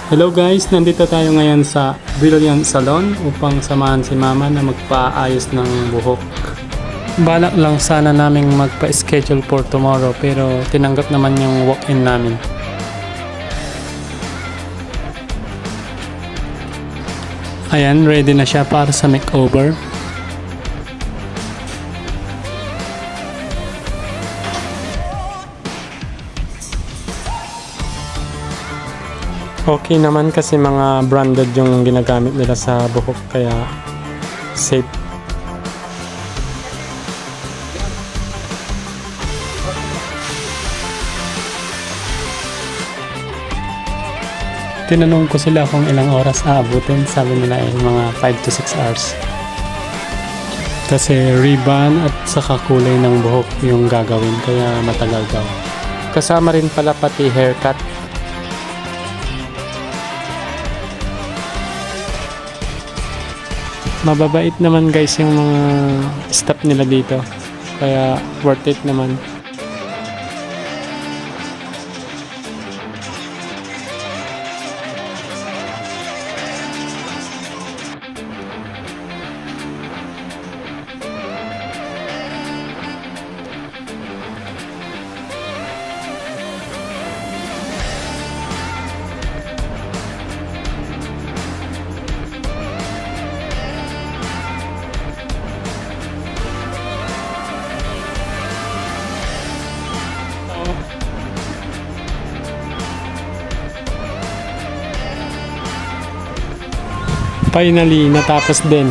Hello guys, nandito tayo ngayon sa Brilliant Salon upang samahan si Mama na magpaayos ng buhok. Balak lang sana naming magpa-schedule for tomorrow pero tinanggap naman yung walk-in namin. Ayan, ready na siya para sa makeover. Okay naman kasi mga branded yung ginagamit nila sa buhok kaya safe. Tinanong ko sila kung ilang oras aabutin, sabi nila ay mga 5 to 6 hours. Kasi ribbon at saka kulay ng buhok yung gagawin kaya matagal daw. Kasama rin pala pati haircut. Mababait naman guys yung mga staff nila dito. Kaya worth it naman. Finally, natapos din.